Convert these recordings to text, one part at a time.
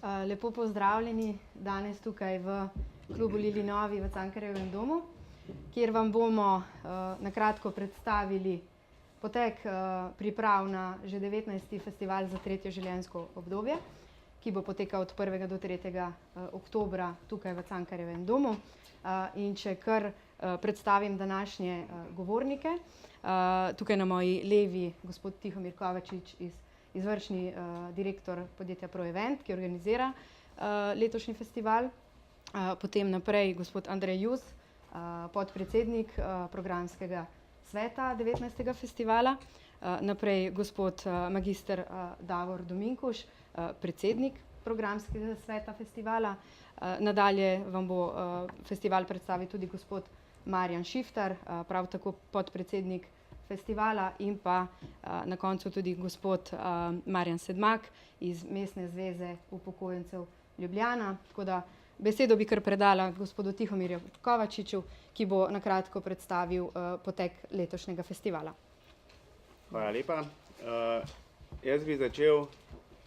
Lepo pozdravljeni danes tukaj v klubu Lili Novi v Cankarjevem domu, kjer vam bomo na kratko predstavili potek priprav na že 19. festival za tretje življenjsko obdobje, ki bo potekal od 1. do 3. oktobra tukaj v Cankarjevem domu. In če kar predstavim današnje govornike, tukaj na moji levi gospod Tihomir Kovačič, izvršni direktor podjetja ProEvent, ki organizira letošnji festival. Potem naprej gospod Andrej Jus, podpredsednik programskega sveta 19. festivala. Naprej gospod magister Davor Dominkuš, predsednik programskega sveta festivala. Nadalje vam bo festival predstavil tudi gospod Marjan Šiftar, prav tako podpredsednik festivala, in pa na koncu tudi gospod Marjan Sedmak iz Mestne zveze upokojencev Ljubljana. Tako da besedo bi kar predala gospodu Tihomirju Kovačiču, ki bo na kratko predstavil potek letošnjega festivala. Hvala lepa. Jaz bi začel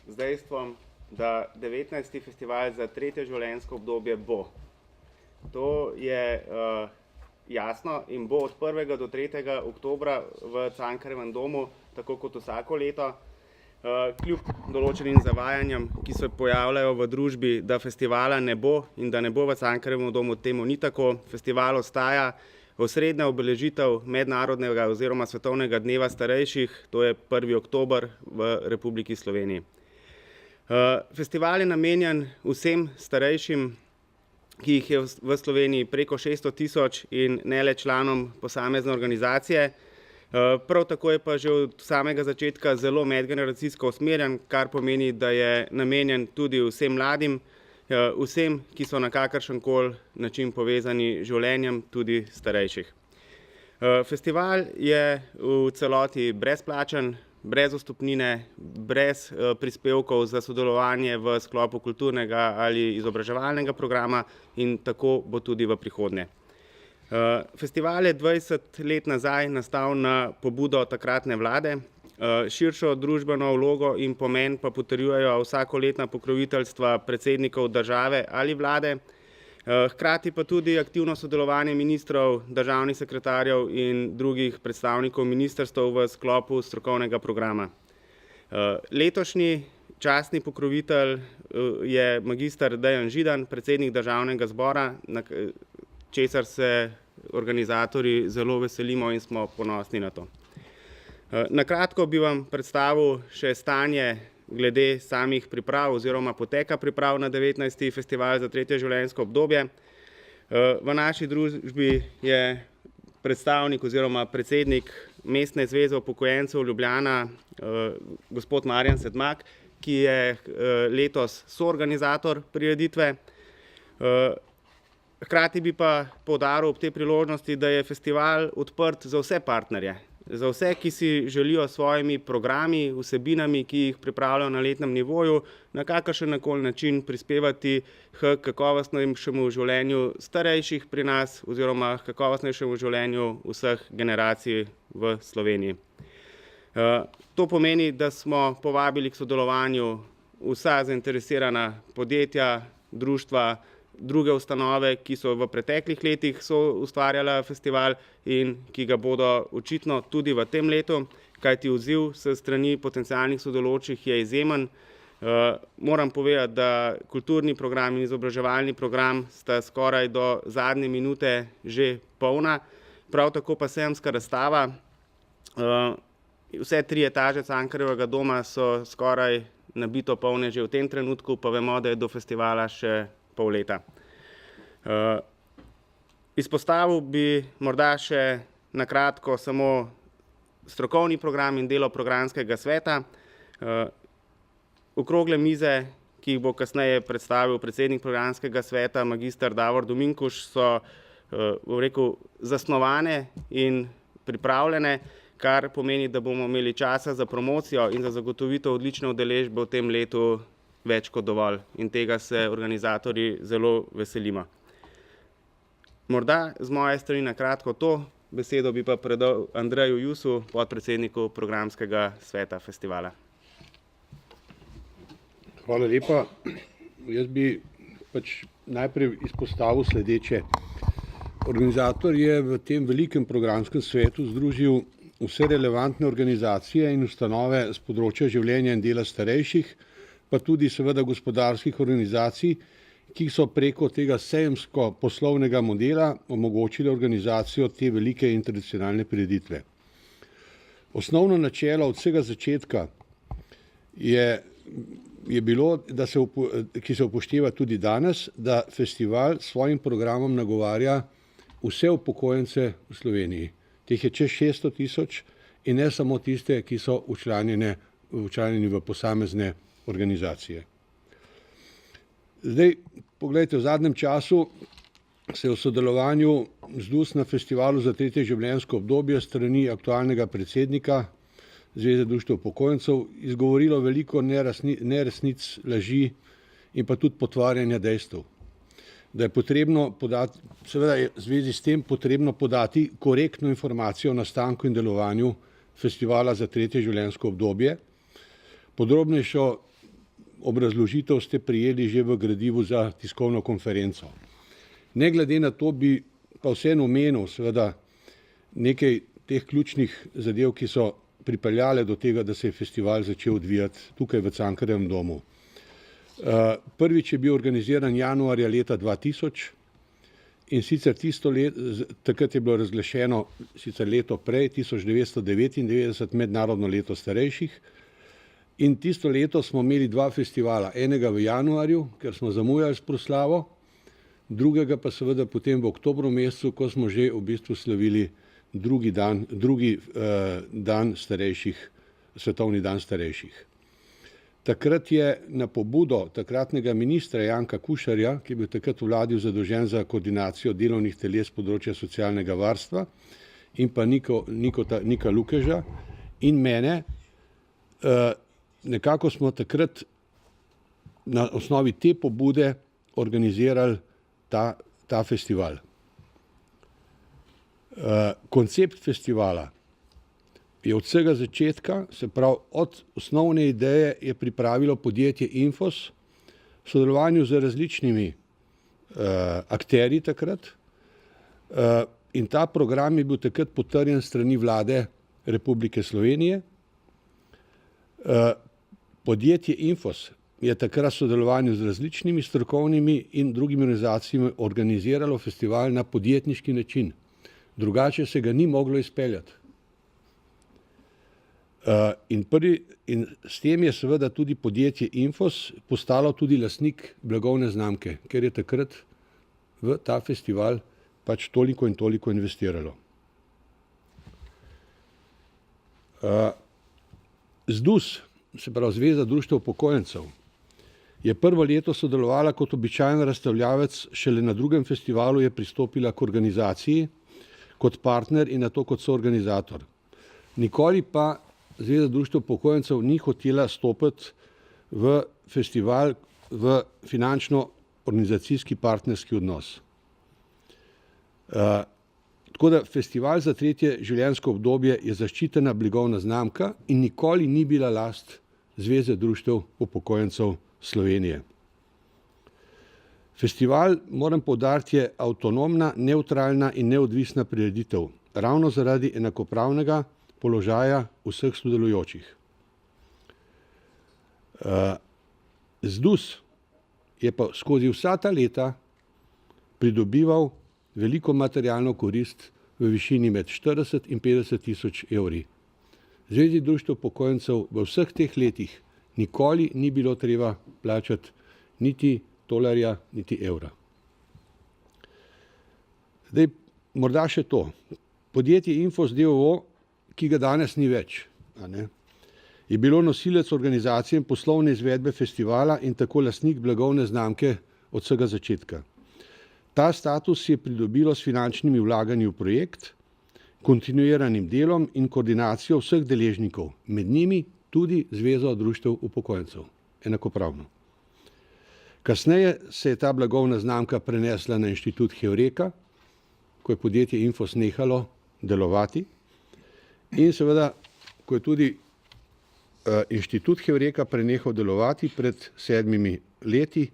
z dejstvom, da 19. festival za tretje življenjsko obdobje bo. To je jasno in bo od 1. do 3. oktobra v Cankarjevem domu, tako kot vsako leto. Kljub določenim zavajanjem, ki se pojavljajo v družbi, da festivala ne bo in da ne bo v Cankarjevem domu, temu ni tako. Festival ostaja osrednja obeležitev mednarodnega oziroma svetovnega dneva starejših, to je 1. oktober v Republiki Sloveniji. Festival je namenjen vsem starejšim, ki jih je v Sloveniji preko 600 000 in ne le članom posamezne organizacije. Prav tako je pa že od samega začetka zelo medgeneracijsko usmerjen, kar pomeni, da je namenjen tudi vsem mladim, vsem, ki so na kakršenkoli način povezani z življenjem, tudi starejših. Festival je v celoti brezplačen, brez vstopnine, brez prispevkov za sodelovanje v sklopu kulturnega ali izobraževalnega programa, in tako bo tudi v prihodnje. Festival je 20 let nazaj nastal na pobudo takratne vlade. Širšo družbeno vlogo in pomen pa potrjujejo vsakoletna pokroviteljstva predsednikov države ali vlade, hkrati pa tudi aktivno sodelovanje ministrov, državnih sekretarjev in drugih predstavnikov ministrstev v sklopu strokovnega programa. Letošnji častni pokrovitelj je magister Dejan Židan, predsednik Državnega zbora, na česar se organizatorji zelo veselimo in smo ponosni na to. Na kratko bi vam predstavil še stanje glede samih priprav oziroma poteka priprav na 19. festival za tretje življenjsko obdobje. V naši družbi je predstavnik oziroma predsednik Mestne zveze upokojencev Ljubljana, gospod Marjan Sedmak, ki je letos soorganizator prireditve. Hkrati bi pa poudaril ob tej priložnosti, da je festival odprt za vse partnerje, za vse, ki si želijo s svojimi programi, vsebinami, ki jih pripravljajo na letnem nivoju, na kakršenkoli način prispevati k kakovostnejšemu življenju starejših pri nas oziroma k kakovostnejšemu življenju vseh generacij v Sloveniji. To pomeni, da smo povabili k sodelovanju vsa zainteresirana podjetja, društva, druge ustanove, ki so v preteklih letih ustvarjala festival in ki ga bodo očitno tudi v tem letu, kajti odziv s strani potencialnih sodelujočih je izjemen. Moram povedati, da kulturni program in izobraževalni program sta skoraj do zadnje minute že polna, prav tako pa sejemska razstava. Vse 3 etaže Cankarjevega doma so skoraj nabito polne že v tem trenutku, pa vemo, da je do festivala še pol leta. Izpostavil bi morda še na kratko samo strokovni program in delo programskega sveta. Okrogle mize, ki jih bo kasneje predstavil predsednik programskega sveta, magister Davor Dominkuš, so zasnovane in pripravljene, kar pomeni, da bomo imeli časa za promocijo in za zagotovitev odlične udeležbe v tem letu več kot dovolj, in tega se organizatorji zelo veselimo. Morda z moje strani na kratko to, besedo bi pa predal Andreju Jusu, podpredsedniku programskega sveta festivala. Hvala lepa. Jaz bi najprej izpostavil sledeče. Organizator je v tem velikem programskem svetu združil vse relevantne organizacije in ustanove z področja življenja in dela starejših, pa tudi seveda gospodarskih organizacij, ki so preko tega sejemsko-poslovnega modela omogočili organizacijo te velike in tradicionalne prireditve. Osnovno načelo od vsega začetka je bilo, ki se upošteva tudi danes, da festival s svojim programom nagovarja vse upokojence v Sloveniji. Teh je čez 600 tisoč in ne samo tiste, ki so včlanjeni v posamezne organizacije. Zdaj, poglejte, v zadnjem času se je v sodelovanju ZDUS na festivalu za tretje življenjsko obdobje strani aktualnega predsednika Zveze društev upokojencev izgovorilo veliko neresnic, laži in pa tudi potvarjanja dejstev. Da je potrebno podati, seveda je v zvezi s tem potrebno podati korektno informacijo o nastanku in delovanju festivala za tretje življenjsko obdobje. Podrobnejšo obrazložitev ste prijeli že v gradivu za tiskovno konferenco. Ne glede na to bi pa vseeno omenil seveda nekaj teh ključnih zadev, ki so pripeljale do tega, da se je festival začel odvijati tukaj v Cankarjevem domu. Prvič je bil organiziran januarja leta 2000 in sicer takrat je bilo razglašeno sicer leto prej, 1999, mednarodno leto starejših. In tisto leto smo imeli dva festivala, enega v januarju, ker smo zamujali s proslavo, drugega pa seveda potem v oktobru mesecu, ko smo že v bistvu slavili drugi dan starejših, svetovni dan starejših. Takrat je na pobudo takratnega ministra Janka Kušarja, ki je bil takrat v vladi zadolžen za koordinacijo delovnih teles s področja socialnega varstva, in pa Nika Lukeža in mene, nekako smo takrat na osnovi te pobude organizirali ta festival. Koncept festivala je od vsega začetka, se pravi od osnovne ideje, je pripravilo podjetje Infos v sodelovanju z različnimi akterji takrat. In ta program je bil takrat potrjen s strani Vlade Republike Slovenije. Podjetje Infos je takrat v sodelovanju z različnimi strokovnimi in drugimi organizacijami organiziralo festival na podjetniški način. Drugače se ga ni moglo izpeljati. In s tem je seveda tudi podjetje Infos postalo tudi lastnik blagovne znamke, ker je takrat v ta festival pač toliko in toliko investiralo. ZDUS, se pravi Zveza društev upokojencev, je prvo leto sodelovala kot običajen razstavljavec, šele na drugem festivalu je pristopila k organizaciji kot partner in nato kot soorganizator. Nikoli pa Zveza društev upokojencev ni hotela stopiti v festival v finančno-organizacijski partnerski odnos. Tako da festival za tretje življenjsko obdobje je zaščitena blagovna znamka in nikoli ni bila last Zveze društev upokojencev Slovenije. Festival, moram poudariti, je avtonomna, nevtralna in neodvisna prireditev, ravno zaradi enakopravnega položaja vseh sodelujočih. ZDUS je pa skozi vsa ta leta pridobival veliko materialno korist v višini med 40 in 50 tisoč evri. Zvezi društev upokojencev v vseh teh letih nikoli ni bilo treba plačati niti tolarja, niti evra. Zdaj, morda še to. Podjetje Infos d.o.o., ki ga danes ni več, je bilo nosilec organizacije in poslovne izvedbe festivala in tako lastnik blagovne znamke od vsega začetka. Ta status je pridobilo s finančnimi vlaganji v projekt, kontinuiranim delom in koordinacijo vseh deležnikov, med njimi tudi Zvezo društev upokojencev, enakopravno. Kasneje se je ta blagovna znamka prenesla na inštitut Heureka, ko je podjetje Infos nehalo delovati in seveda, ko je tudi Inštitut Heureka prenehal delovati pred 7 leti,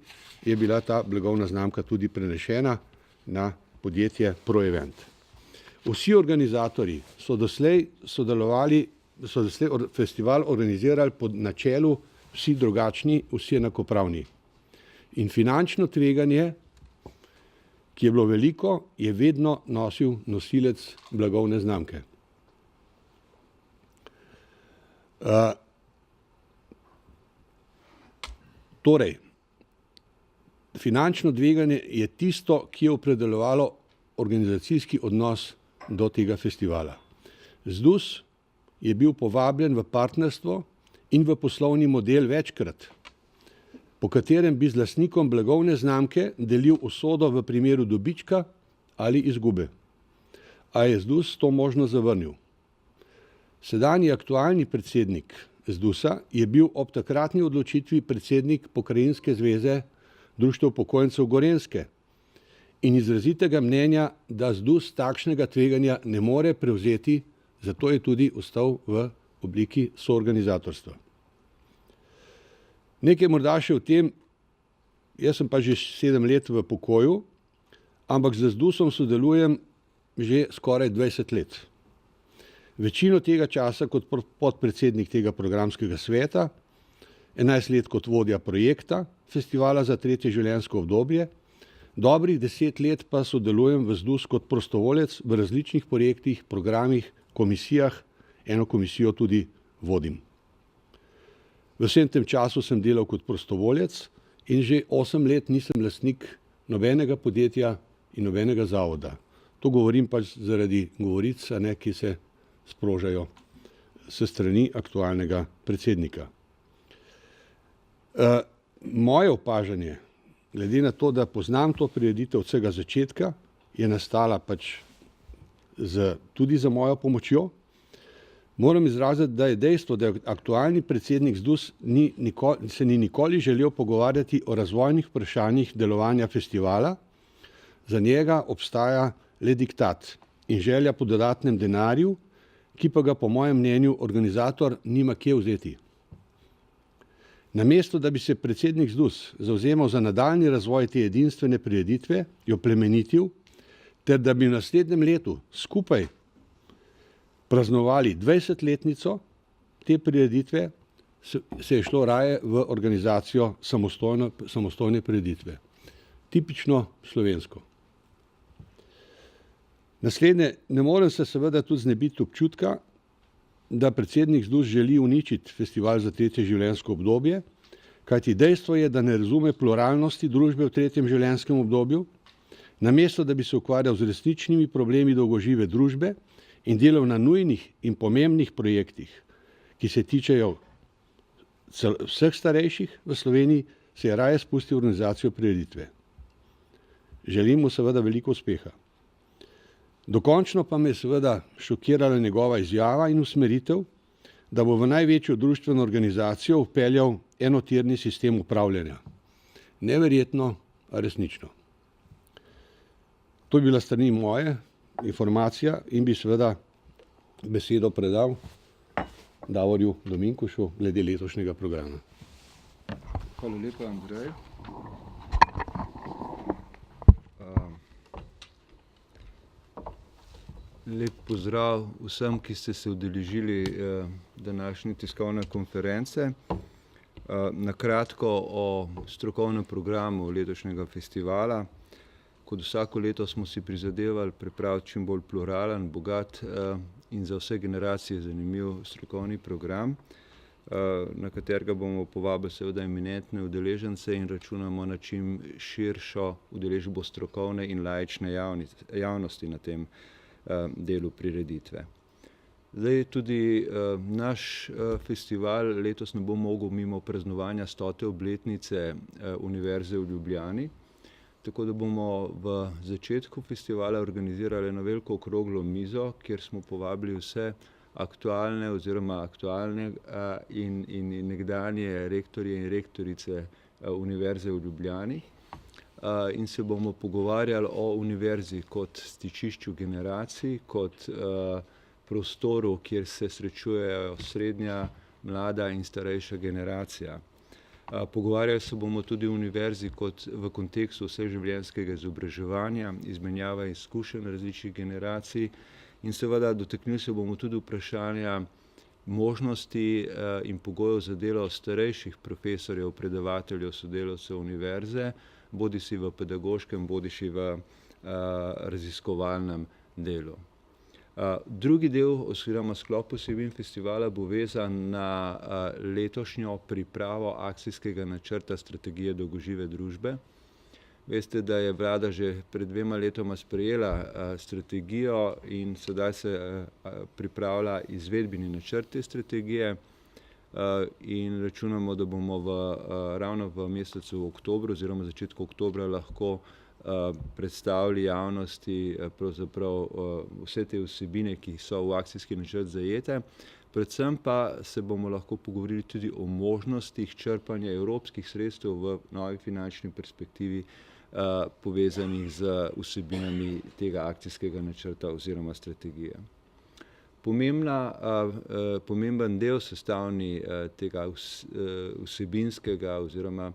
je bila ta blagovna znamka tudi prenešena na podjetje ProEvent. Vsi organizatorji so doslej festival organizirali pod načelu vsi drugačni, vsi enakopravni. In finančno tveganje, ki je bilo veliko, je vedno nosil nosilec blagovne znamke. Torej, finančno tveganje je tisto, ki je opredeljevalo organizacijski odnos do tega festivala. ZDUS je bil povabljen v partnerstvo in v poslovni model večkrat, po katerem bi z lastnikom blagovne znamke delil usodo v primeru dobička ali izgube. A je ZDUS to možnost zavrnil. Sedanji aktualni predsednik ZDUS-a je bil ob takratni odločitvi predsednik Pokrajinske zveze društev upokojencev Gorenjske in izrazitega mnenja, da ZDUS takšnega tveganja ne more prevzeti, zato je tudi ostal v obliki soorganizatorstva. Nekaj morda še o tem, jaz sem pa že 7 let v pokoju, ampak z ZDUS-om sodelujem že skoraj 20 let. Večino tega časa kot podpredsednik tega programskega sveta, 11 let kot vodja projekta festivala za 3. življenjsko obdobje, dobrih 10 let pa sodelujem v ZDUS kot prostovoljec v različnih projektih, programih, komisijah, eno komisijo tudi vodim. V vsem tem času sem delal kot prostovoljec in že 8 let nisem lastnik nobenega podjetja in nobenega zavoda. To govorim pač zaradi govoric, ki se sprožajo s strani aktualnega predsednika. Moje opažanje, glede na to, da poznam to prireditev od vsega začetka, je nastala pač tudi za mojo pomočjo. Moram izraziti, da je dejstvo, da aktualni predsednik ZDUS se ni nikoli želel pogovarjati o razvojnih vprašanjih delovanja festivala, za njega obstaja le diktat in želja po dodatnem denarju, ki pa ga po mojem mnenju organizator nima kje vzeti. Namesto, da bi se predsednik ZDUS zavzemal za nadaljnji razvoj te edinstvene prireditve, jo plemenitil, ter da bi v naslednjem letu skupaj praznovali 20-letnico te prireditve, se je šlo raje v organizacijo samostojne prireditve. Tipično slovensko. Naslednje, ne morem se seveda tudi znebiti občutka, da predsednik ZDUS želi uničiti festival za 3. življenjsko obdobje, kajti dejstvo je, da ne razume pluralnosti družbe v 3. življenjskem obdobju, namesto da bi se ukvarjal z resničnimi problemi dolgožive družbe in delal na nujnih in pomembnih projektih, ki se tičejo vseh starejših v Sloveniji, se je raje spustil v organizacijo prireditve. Želim mu seveda veliko uspeha. Dokončno pa me je seveda šokirala njegova izjava in usmeritev, da bo v največjo društveno organizacijo vpeljal enotirni sistem upravljanja. Neverjetno, a resnično. To je bila strani moje informacija in bi seveda besedo predal Davorju Dominkušu glede letošnjega programa. Hvala lepa, Andrej. Lep pozdrav vsem, ki ste se udeležili današnje tiskovne konference. Na kratko o strokovnem programu letošnjega festivala. Kot vsako leto smo si prizadevali pripraviti čim bolj pluralen, bogat in za vse generacije zanimiv strokovni program, na katerega bomo povabili seveda eminentne udeležence in računamo na čim širšo udeležbo strokovne in laične javnosti na tem delu prireditve. Zdaj tudi naš festival letos ne bo mogel mimo praznovanja 100. obletnice Univerze v Ljubljani, tako da bomo v začetku festivala organizirali eno veliko okroglo mizo, kjer smo povabili vse aktualne oziroma aktualne in nekdanje rektorje in rektorice Univerze v Ljubljani. In se bomo pogovarjali o univerzi kot stičišču generacij, kot prostoru, kjer se srečujejo srednja mlada in starejša generacija. Pogovarjali se bomo tudi o univerzi kot v kontekstu vseživljenjskega izobraževanja, izmenjava izkušenj različnih generacij in seveda dotaknili se bomo tudi vprašanja možnosti in pogojev za delo starejših profesorjev, predavateljev, sodelavcev univerze, bodisi v pedagoškem, bodisi v raziskovalnem delu. Drugi del oziroma sklop vsebin festivala bo vezan na letošnjo pripravo akcijskega načrta strategije dolgožive družbe. Veste, da je vlada že pred 2 letoma sprejela strategijo in sedaj se pripravlja izvedbeni načrt te strategije in računamo, da bomo ravno v mesecu oktobru oziroma začetku oktobra lahko predstavili javnosti pravzaprav vse te vsebine, ki so v akcijski načrt zajete. Predvsem pa se bomo lahko pogovorili tudi o možnostih črpanja evropskih sredstev v novi finančni perspektivi povezanih z vsebinami tega akcijskega načrta oziroma strategije. Pomemben del sestavni tega vsebinskega oziroma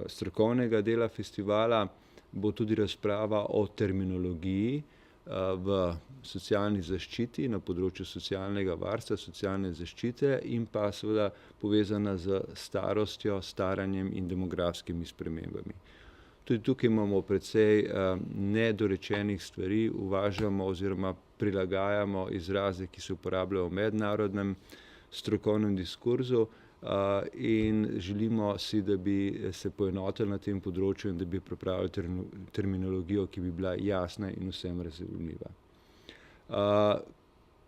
strokovnega dela festivala bo tudi razprava o terminologiji v socialni zaščiti, na področju socialnega varstva, socialne zaščite in pa seveda povezana z starostjo, staranjem in demografskimi spremembami. Tudi tukaj imamo precej nedorečenih stvari, uvažamo oziroma prilagajamo izraze, ki se uporabljajo v mednarodnem strokovnem diskurzu in želimo si, da bi se poenotili na tem področju in da bi pripravili terminologijo, ki bi bila jasna in vsem razumljiva.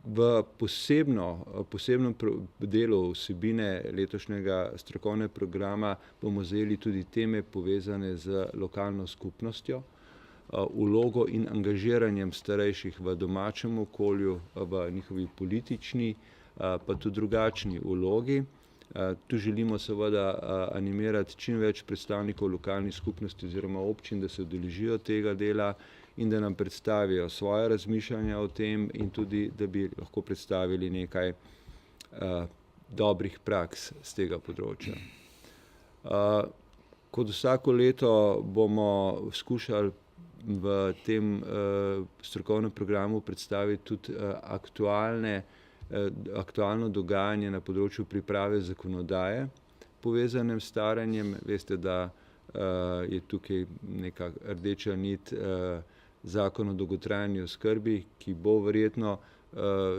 V posebnem delu vsebine letošnjega strokovnega programa bomo zajeli tudi teme povezane z lokalno skupnostjo, vlogo in angažiranjem starejših v domačem okolju, v njihovi politični, pa tudi drugačni vlogi. Tu želimo seveda animirati čim več predstavnikov lokalnih skupnosti oziroma občin, da se udeležijo tega dela in da nam predstavijo svoje razmišljanja o tem in tudi, da bi lahko predstavili nekaj dobrih praks z tega področja. Kot vsako leto bomo skušali v tem strokovnem programu predstaviti tudi aktualno dogajanje na področju priprave zakonodaje povezanem s staranjem. Veste, da je tukaj neka rdeča nit zakon o dolgotrajni oskrbi, ki bo verjetno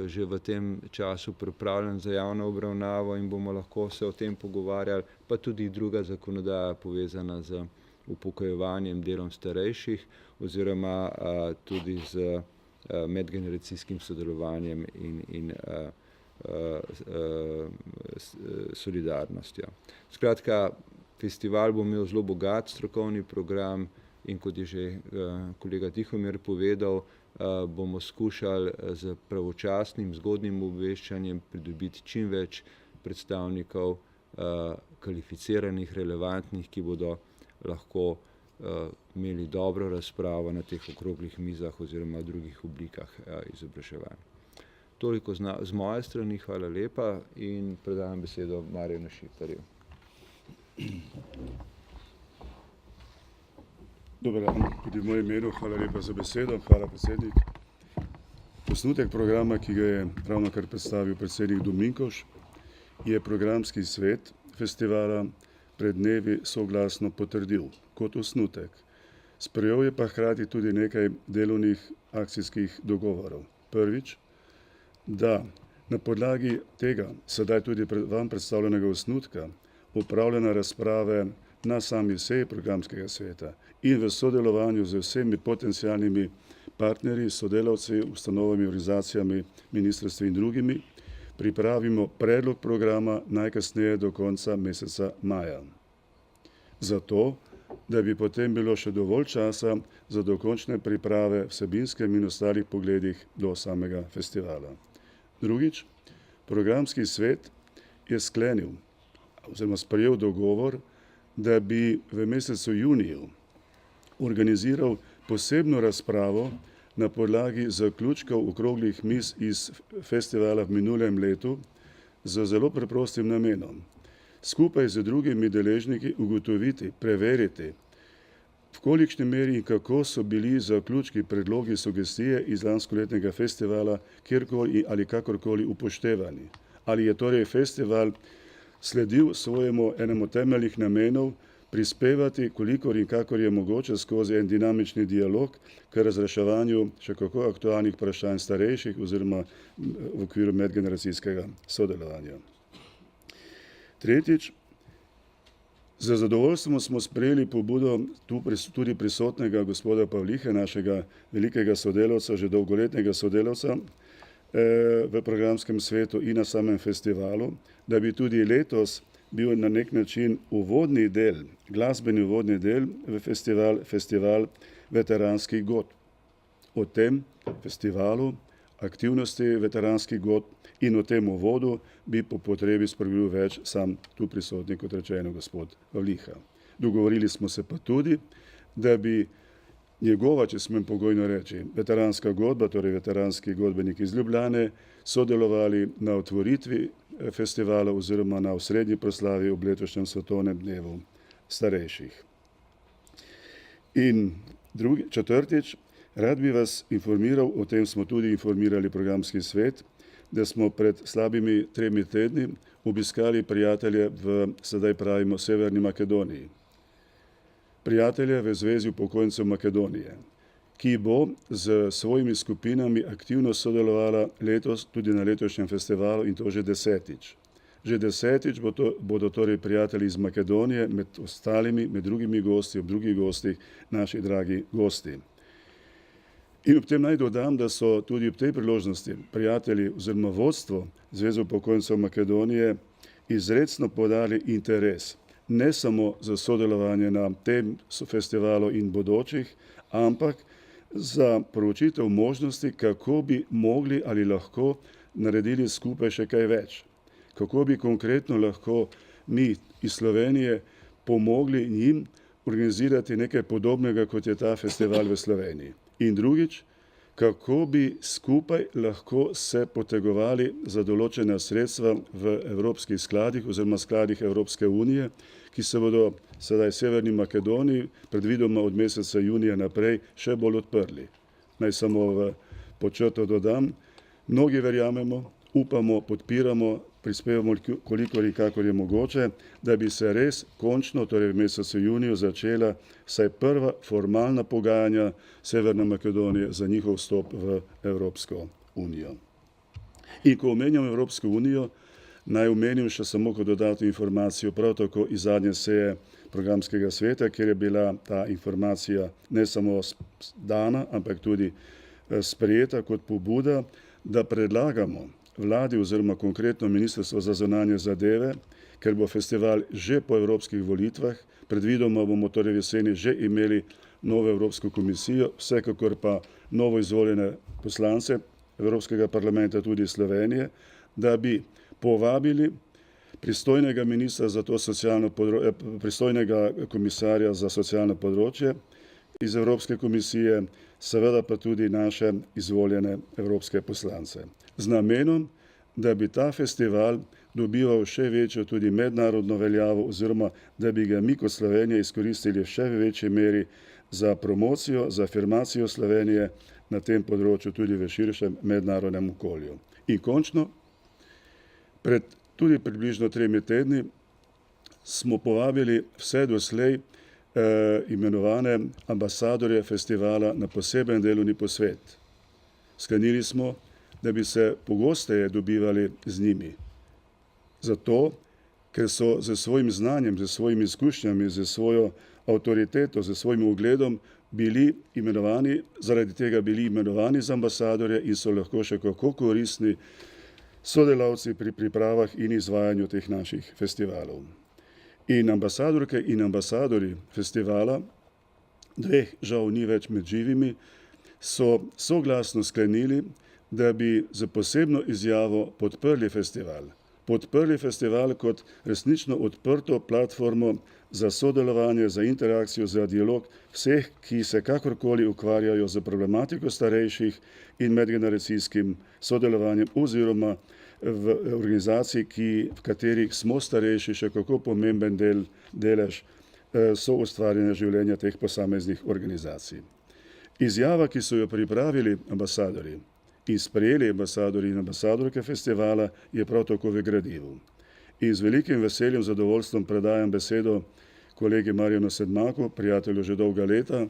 že v tem času pripravljen za javno obravnavo in bomo lahko se o tem pogovarjali, pa tudi druga zakonodaja povezana z upokojevanjem, delom starejših oziroma tudi z medgeneracijskim sodelovanjem in solidarnostjo. Skratka, festival bo imel zelo bogat strokovni program in kot je že kolega Tihomir povedal, bomo skušali z pravočasnim, zgodnjim obveščanjem pridobiti čim več predstavnikov kvalificiranih, relevantnih, ki bodo lahko imeli dobro razpravo na teh okroglih mizah oziroma drugih oblikah izobraževanja. Toliko z moje strani, hvala lepa in predajam besedo Marjanu Šiparju. Dober dan, tudi v mojem imenu, hvala lepa za besedo, hvala predsednik. Osnutek programa, ki ga je ravnokar predstavil predsednik Dominkoš, je programski svet festivala pred dnevi soglasno potrdil kot osnutek. Sprejel je pa hkrati tudi nekaj delovnih akcijskih dogovorov. Prvič, da na podlagi tega sedaj tudi vam predstavljenega osnutka opravljene razprave na sami seji programskega sveta in v sodelovanju z vsemi potencialnimi partnerji, sodelavci, ustanovami, organizacijami, ministrstvi in drugimi pripravimo predlog programa najkasneje do konca meseca maja. Zato, da bi potem bilo še dovolj časa za dokončne priprave vsebinskem in ostalih pogledih do samega festivala. Drugič, programski svet je sklenil oziroma sprejel dogovor, da bi v mesecu juniju organiziral posebno razpravo na podlagi zaključkov okroglih miz iz festivala v minulem letu z zelo preprostim namenom. Skupaj z drugimi deležniki ugotoviti, preveriti, v kolikšni meri in kako so bili zaključki, predlogi, sugestije iz lanskoletnega festivala kjerkoli ali kakorkoli upoštevani. Ali je torej festival sledil svojemu enemu temeljnih namenov prispevati, kolikor in kakor je mogoče skozi en dinamični dialog k razreševanju še kako aktualnih vprašanj starejših oziroma v okviru medgeneracijskega sodelovanja. Tretjič, z zadovoljstvom smo sprejeli pobudo tudi prisotnega gospoda Pavlihe, našega velikega sodelavca, že dolgoletnega sodelavca v programskem svetu in na samem festivalu, da bi tudi letos bil na nek način uvodni del, glasbeni uvodni del v festival veteranskih godb. O tem festivalu, aktivnosti veteranskih godb in o tem uvodu bi po potrebi spregovoril več sam tu prisotni, kot rečeno, gospod Pavliha. Dogovorili smo se pa tudi, da bi njegova, če smem pogojno reči, veteranska godba, torej veteranski godbeniki iz Ljubljane, sodelovali na otvoritvi festivala oziroma na osrednji proslavi ob letošnjem svetovnem dnevu starejših. In četrtič, rad bi vas informiral, o tem smo tudi informirali programski svet, da smo pred slabimi 3 tedni obiskali prijatelje v, sedaj pravimo, Severni Makedoniji. Prijatelje v Zvezi upokojencev Makedonije, ki bo z svojimi skupinami aktivno sodelovala letos tudi na letošnjem festivalu in to že 10. Že 10. bodo torej prijatelji iz Makedonije med ostalimi, med drugimi gosti, ob drugih gostih, naši dragi gosti. In ob tem naj dodam, da so tudi ob tej priložnosti prijatelji oziroma vodstvo Zveze upokojencev Makedonije izrecno podali interes ne samo za sodelovanje na tem festivalu in bodočih, ampak za proučitev možnosti, kako bi mogli ali lahko naredili skupaj še kaj več. Kako bi konkretno lahko mi iz Slovenije pomogli njim organizirati nekaj podobnega, kot je ta festival v Sloveniji. In drugič, kako bi skupaj lahko se potegovali za določena sredstva v evropskih skladih oziroma skladih Evropske unije, ki se bodo sedaj Severni Makedoniji predvidoma od meseca junija naprej še bolj odprli. Naj samo pod črto dodam, mnogi verjamemo, upamo, podpiramo, prispevamo kolikor in kakor je mogoče, da bi se res končno, torej v mesecu juniju, začela vsaj prva formalna pogajanja Severne Makedonije za njihov vstop v Evropsko unijo. In ko omenjam Evropsko unijo, naj omenim še samo kot dodatno informacijo, prav tako iz zadnje seje programskega sveta, kjer je bila ta informacija ne samo dana, ampak tudi sprejeta kot pobuda, da predlagamo vladi oziroma konkretno Ministrstvo za zunanje zadeve, ker bo festival že po evropskih volitvah, predvidoma bomo torej v jeseni že imeli novo Evropsko komisijo, vsekakor pa novo izvoljene poslance Evropskega parlamenta tudi Slovenije, da bi povabili pristojnega ministra za to socialno področje, pristojnega komisarja za socialno področje iz Evropske komisije, seveda pa tudi naše izvoljene evropske poslance. Z namenom, da bi ta festival dobival še večjo tudi mednarodno veljavo oziroma da bi ga mi kot Slovenija izkoristili še v večji meri za promocijo, za afirmacijo Slovenije na tem področju tudi v širšem mednarodnem okolju. In končno, pred tudi približno 3 tedni smo povabili vse doslej imenovane ambasadorje festivala na poseben delovni posvet. Sklenili smo, da bi se pogosteje dobivali z njimi. Zato, ker so z svojim znanjem, z svojimi izkušnjami, z svojo avtoriteto, z svojim ugledom bili imenovani, zaradi tega bili imenovani za ambasadorje in so lahko še kako koristni sodelavci pri pripravah in izvajanju teh naših festivalov. In ambasadorke in ambasadori festivala, 2 žal ni več med živimi, so soglasno sklenili, da bi z posebno izjavo podprli festival. Podprli festival kot resnično odprto platformo za sodelovanje, za interakcijo, za dialog vseh, ki se kakorkoli ukvarjajo z problematiko starejših in medgeneracijskim sodelovanjem oziroma v organizaciji, v katerih smo starejši, še kako pomemben delež so ustvarjanja življenja teh posameznih organizacij. Izjava, ki so jo pripravili ambasadorji in sprejeli ambasadorji in ambasadorke festivala, je prav tako v gradivu. In z velikim veseljem, zadovoljstvom predajam besedo kolegi Marjanu Sedmaku, prijatelju že dolga leta,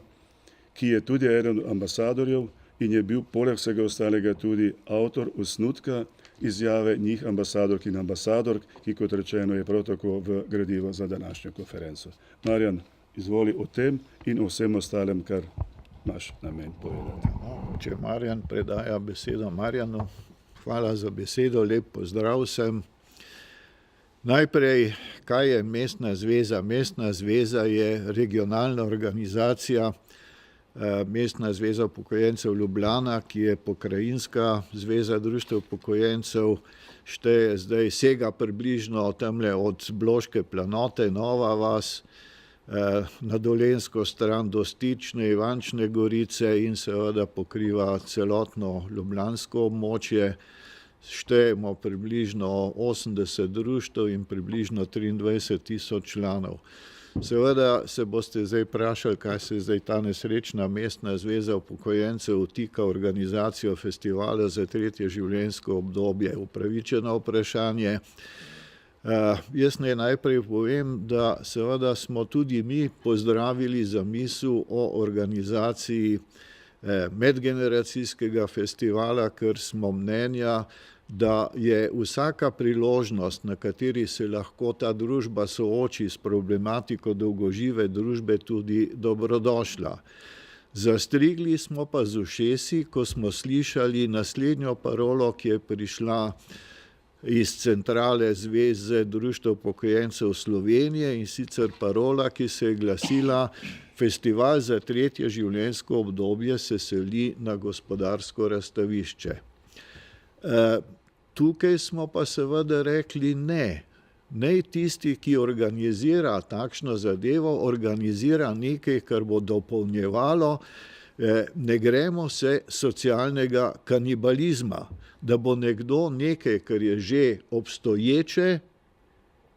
ki je tudi eden od ambasadorjev in je bil poleg vsega ostalega tudi avtor osnutka izjave njih ambasadork in ambasadork, ki, kot rečeno, je prav tako v gradivu za današnjo konferenco. Marjan, izvoli o tem in o vsem ostalem, kar imaš namen povedati. Če Marjan predaja besedo Marjanu, hvala za besedo, lep pozdrav vsem. Najprej, kaj je Mestna zveza? Mestna zveza je regionalna organizacija Mestna zveza upokojencev Ljubljana, ki je pokrajinska zveza društev upokojencev, šteje zdaj sega približno tamle od Bloške planote, Nova vas, na Dolenjsko stran do Stične, Ivančne Gorice in seveda pokriva celotno ljubljansko območje. Štejemo približno 80 društev in približno 23.000 članov. Seveda se boste zdaj vprašali, kaj se zdaj ta nesrečna Mestna zveza upokojencev vtika organizacijo festivala za tretje življenjsko obdobje. Upravičeno vprašanje. Jaz naj najprej povem, da seveda smo tudi mi pozdravili zamisel o organizaciji medgeneracijskega festivala, ker smo mnenja, da je vsaka priložnost, na kateri se lahko ta družba sooči s problematiko dolgožive družbe, tudi dobrodošla. Zastrigli smo pa z ušesi, ko smo slišali naslednjo parolo, ki je prišla iz centrale Zveze društev upokojencev Slovenije, in sicer parola, ki se je glasila: Festival za tretje življenjsko obdobje se seli na gospodarsko razstavišče. Tukaj smo pa seveda rekli ne. Naj tisti, ki organizira takšno zadevo, organizira nekaj, kar bo dopolnjevalo, ne gremo se socialnega kanibalizma, da bo nekdo nekaj, kar je že obstoječe,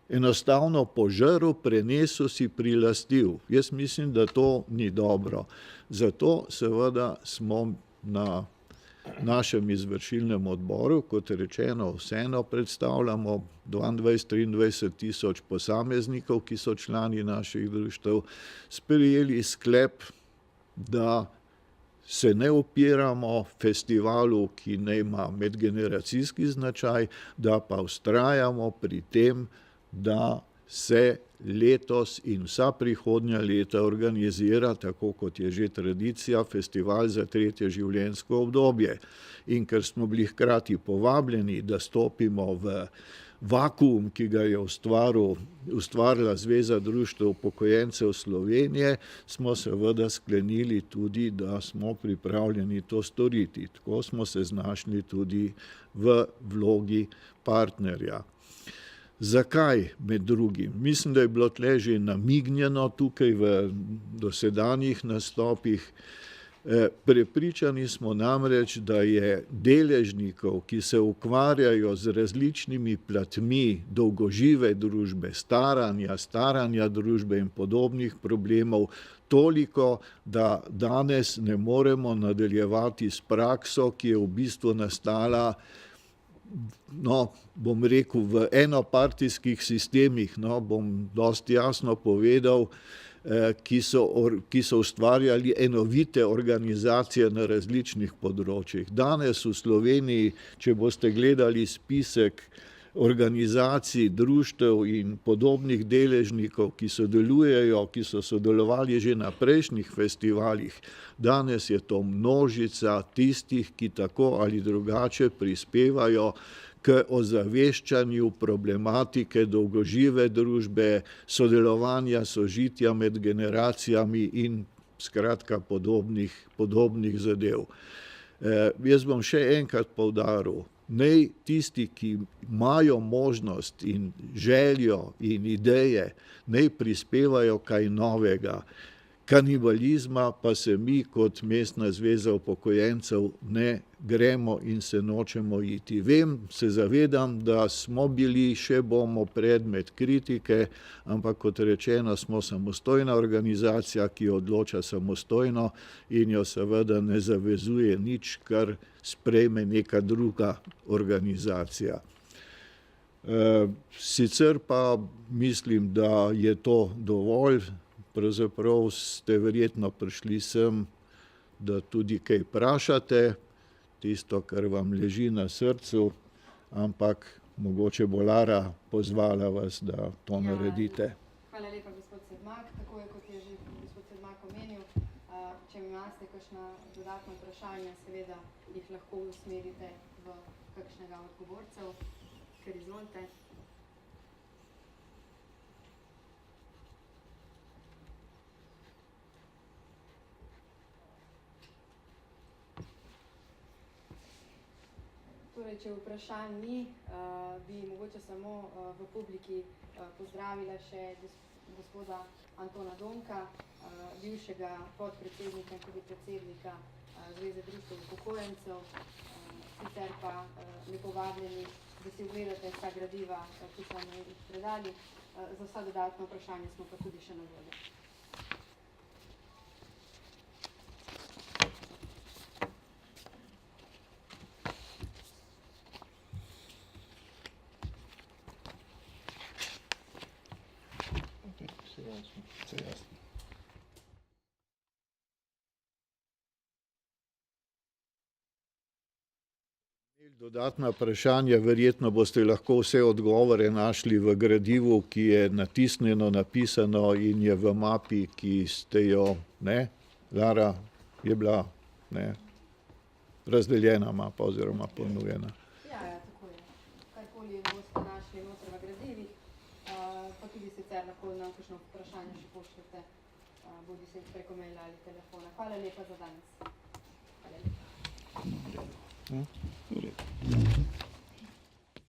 enostavno požrl, prenesel, si prilastil. Jaz mislim, da to ni dobro. Zato seveda smo na našem izvršilnem odboru, kot rečeno, vseeno predstavljamo 22-23 tisoč posameznikov, ki so člani naših društev, sprejeli sklep, da se ne upiramo festivalu, ki ne ima medgeneracijski značaj, da pa vztrajamo pri tem, da se letos in vsa prihodnja leta organizira, tako kot je že tradicija, festival za tretje življenjsko obdobje. In ker smo bili hkrati povabljeni, da stopimo v vakuum, ki ga je ustvarila Zveza društev upokojencev Slovenije, smo seveda sklenili tudi, da smo pripravljeni to storiti. Tako smo se znašli tudi v vlogi partnerja. Zakaj med drugim? Mislim, da je bilo tle že namignjeno tukaj v dosedanjih nastopih. Prepričani smo namreč, da je deležnikov, ki se ukvarjajo z različnimi platmi dolgožive družbe, staranja družbe in podobnih problemov, toliko, da danes ne moremo nadaljevati s prakso, ki je v bistvu nastala, bom rekel, v enopartijskih sistemih, bom dosti jasno povedal, ki so ustvarjali enovite organizacije na različnih področjih. Danes v Sloveniji, če boste gledali spisek organizacij, društev in podobnih deležnikov, ki sodelujejo, ki so sodelovali že na prejšnjih festivalih, danes je to množica tistih, ki tako ali drugače prispevajo k ozaveščanju problematike dolgožive družbe, sodelovanja, sožitja med generacijami in skratka podobnih zadev. Jaz bom še enkrat poudaril, naj tisti, ki imajo možnost in željo in ideje, naj prispevajo kaj novega. kanibalizma pa se mi kot Mestna zveza upokojencev ne gremo in se nočemo iti. Vem, se zavedam, da smo bili, še bomo predmet kritike, ampak kot rečeno, smo samostojna organizacija, ki odloča samostojno in jo seveda ne zavezuje nič, kar sprejme neka druga organizacija. Sicer pa mislim, da je to dovolj. Pravzaprav ste verjetno prišli sem, da tudi kaj vprašate, tisto, kar vam leži na srcu, ampak mogoče bo Lara pozvala vas, da to naredite. Hvala lepa, gospod Sedmak. Tako je, kot je že gospod Sedmak omenil, če imate kakšna dodatna vprašanja, seveda jih lahko usmerite v kakšnega od govorcev, ker izvolite. Torej, če vprašanj ni, bi mogoče samo v publiki pozdravila še gospoda Antona Donka, bivšega podpredsednika in tudi predsednika Zveze društev upokojencev. Sicer pa lepo vabljeni, da si ogledate vsa gradiva, ki so nam jih predali. Za vsa dodatna vprašanja smo pa tudi še na voljo. Dodatna vprašanja, verjetno boste lahko vse odgovore našli v gradivu, ki je natisnjeno, napisano in je v mapi, ki ste jo, ne, Lara, je bila, ne, razdeljena mapa oziroma ponujena. Ja, tako je. Karkoli boste našli noter v gradivih, pa tudi sicer lahko nam kakšno vprašanje še pošljete, bodi se preko maila ali telefona. Hvala lepa za danes. Hvala lepa.